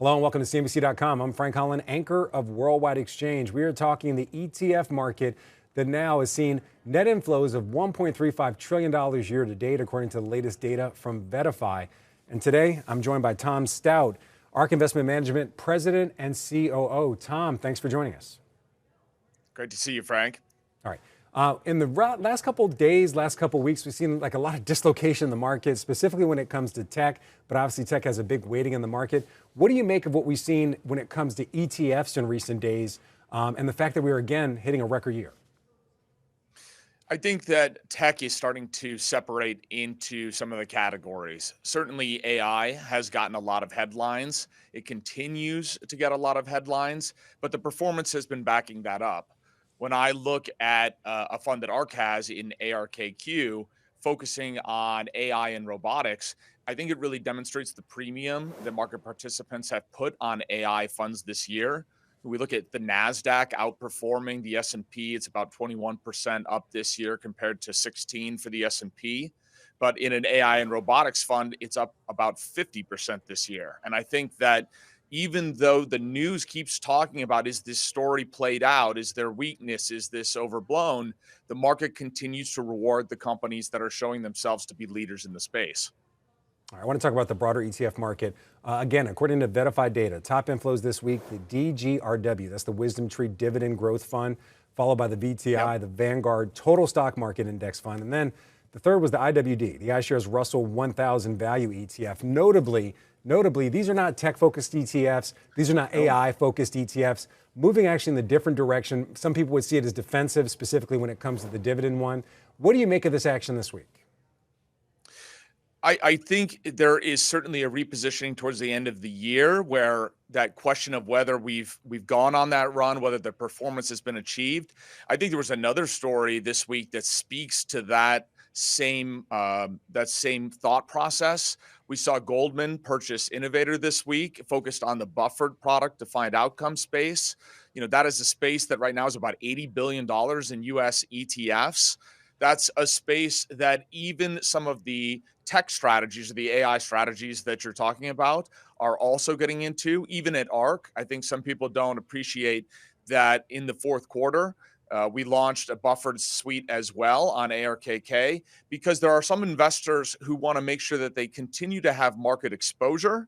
Hello and welcome to CNBC.com. I'm Frank Holland, anchor of Worldwide Exchange. We are talking the ETF market that now has seen net inflows of $1.35 trillion year to date, according to the latest data from VettaFi. And today, I'm joined by Tom Staudt, Ark Investment Management President and COO. Tom, thanks for joining us. Great to see you, Frank. All right. In the last couple of days, last couple of weeks, we've seen like a lot of dislocation in the market, specifically when it comes to tech, but obviously tech has a big weighting in the market. What do you make of what we've seen when it comes to ETFs in recent days and the fact that we are again hitting a record year? I think that tech is starting to separate into some of the categories. Certainly, AI has gotten a lot of headlines. It continues to get a lot of headlines, but the performance has been backing that up. When I look at a fund that Ark has in ARKQ, focusing on AI and robotics, I think it really demonstrates the premium that market participants have put on AI funds this year. We look at the NASDAQ outperforming the S&P. It's about 21% up this year compared to 16 for the S&P. But in an AI and robotics fund, it's up about 50% this year. And I think that even though the news keeps talking about, is this story played out? Is there weakness? Is this overblown? The market continues to reward the companies that are showing themselves to be leaders in the space. All right, I want to talk about the broader ETF market. Again, according to VettaFi data, top inflows this week, the DGRW, that's the Wisdom Tree Dividend Growth Fund, followed by the VTI, the Vanguard Total Stock Market Index Fund. And then the third was the IWD, the iShares Russell 1000 Value ETF. Notably, these are not tech-focused ETFs. These are not AI-focused ETFs. Moving actually in the different direction. Some people would see it as defensive, specifically when it comes to the dividend one. What do you make of this action this week? I think there is certainly a repositioning towards the end of the year where that question of whether we've gone on that run, whether the performance has been achieved. I think there was another story this week that speaks to that same thought process. We saw Goldman purchase Innovator this week, focused on the buffered product defined outcome space. That is a space that right now is about $80 billion in US ETFs. That's a space that even some of the tech strategies or the AI strategies that you're talking about are also getting into, even at Ark. I think some people don't appreciate that in the fourth quarter, we launched a buffered suite as well on ARKK because there are some investors who want to make sure that they continue to have market exposure,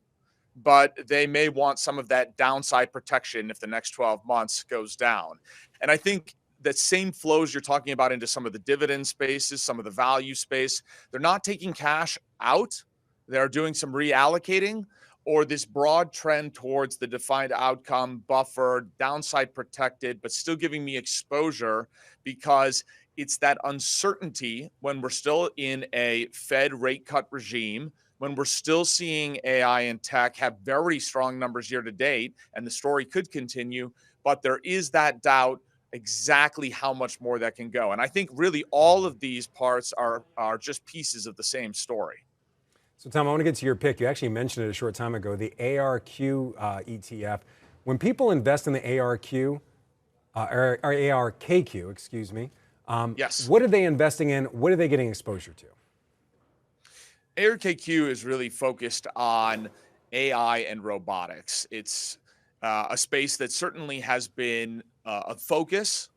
but they may want some of that downside protection if the next 12 months goes down. And I think that same flows you're talking about into some of the dividend spaces, some of the value space, they're not taking cash out. They're doing some reallocating, or this broad trend towards the defined outcome, buffered, downside protected, but still giving me exposure because it's that uncertainty when we're still in a Fed rate cut regime, when we're still seeing AI and tech have very strong numbers year to date, and the story could continue, but there is that doubt exactly how much more that can go. And I think really all of these parts are just pieces of the same story. So, Tom, I want to get to your pick. You actually mentioned it a short time ago, the ARQ ETF. When people invest in the ARQ, or ARKQ, excuse me, Yes. What are they investing in? What are they getting exposure to? ARKQ is really focused on AI and robotics. It's a space that certainly has been a focus,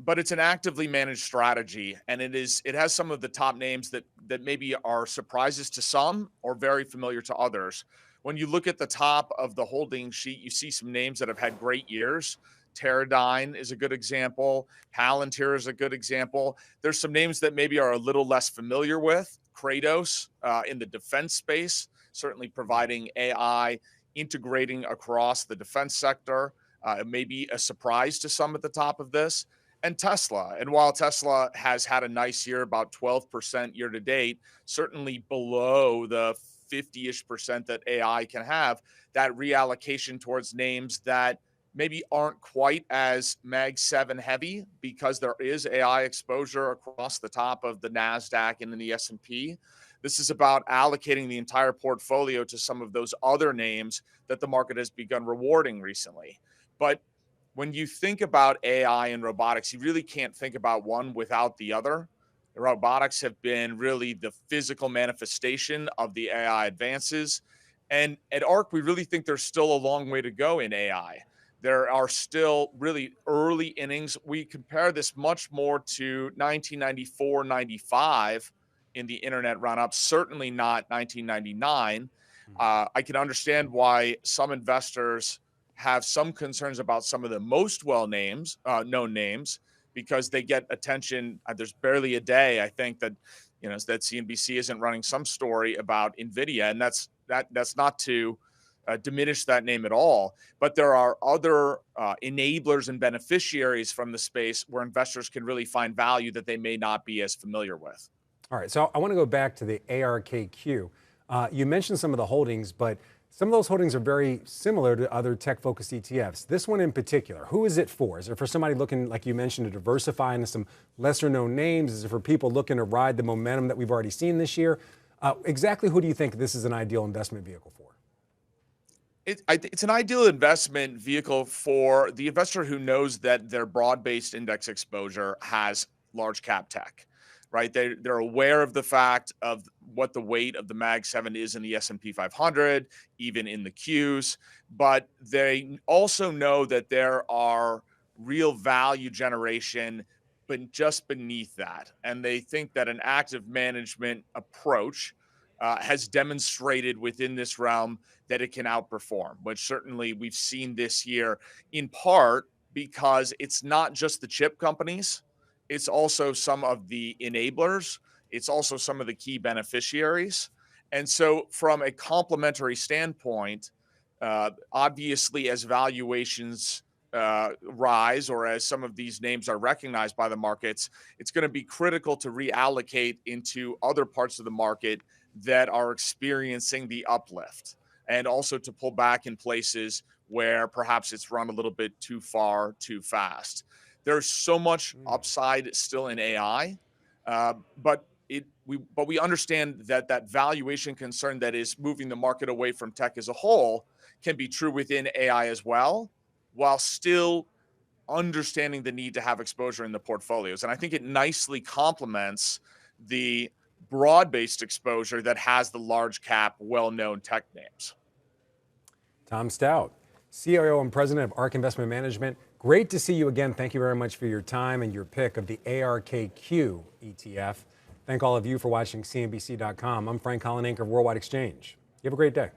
but it's an actively managed strategy, and it has some of the top names that maybe are surprises to some or very familiar to others. When you look at the top of the holding sheet, you see some names that have had great years. Teradyne is a good example. Palantir is a good example. There's some names that maybe are a little less familiar with. Kratos in the defense space, certainly providing AI integrating across the defense sector. It may be a surprise to some at the top of this. And Tesla. And while Tesla has had a nice year, about 12% year to date, certainly below the 50-ish% that AI can have, that reallocation towards names that maybe aren't quite as Mag 7 heavy because there is AI exposure across the top of the NASDAQ and in the S&P. This is about allocating the entire portfolio to some of those other names that the market has begun rewarding recently. But when you think about AI and robotics, you really can't think about one without the other. The robotics have been really the physical manifestation of the AI advances. And at ARK, we really think there's still a long way to go in AI. There are still really early innings. We compare this much more to 1994, 95 in the internet run up, certainly not 1999. I can understand why some investors have some concerns about some of the most known names, because they get attention. There's barely a day, I think, that that CNBC isn't running some story about Nvidia, and that's not to diminish that name at all. But there are other enablers and beneficiaries from the space where investors can really find value that they may not be as familiar with. All right, so I want to go back to the ARKQ. You mentioned some of the holdings, but some of those holdings are very similar to other tech-focused ETFs. This one in particular, who is it for? Is it for somebody looking, like you mentioned, to diversify into some lesser-known names? Is it for people looking to ride the momentum that we've already seen this year? Exactly who do you think this is an ideal investment vehicle for? It's an ideal investment vehicle for the investor who knows that their broad-based index exposure has large cap tech, right? They're aware of the fact of what the weight of the Mag 7 is in the S&P 500, even in the Qs, but they also know that there are real value generation but just beneath that. And they think that an active management approach has demonstrated within this realm that it can outperform, which certainly we've seen this year, in part because it's not just the chip companies, it's also some of the enablers, it's also some of the key beneficiaries. And so from a complementary standpoint, obviously as valuations rise, or as some of these names are recognized by the markets, it's going to be critical to reallocate into other parts of the market that are experiencing the uplift, and also to pull back in places where perhaps it's run a little bit too far, too fast. There's so much upside still in AI, but we understand that that valuation concern that is moving the market away from tech as a whole can be true within AI as well, while still understanding the need to have exposure in the portfolios. And I think it nicely complements the broad-based exposure that has the large cap, well-known tech names. Tom Staudt, COO and President of Ark Investment Management. Great to see you again. Thank you very much for your time and your pick of the ARKQ ETF. Thank all of you for watching CNBC.com. I'm Frank Holland, anchor of Worldwide Exchange. You have a great day.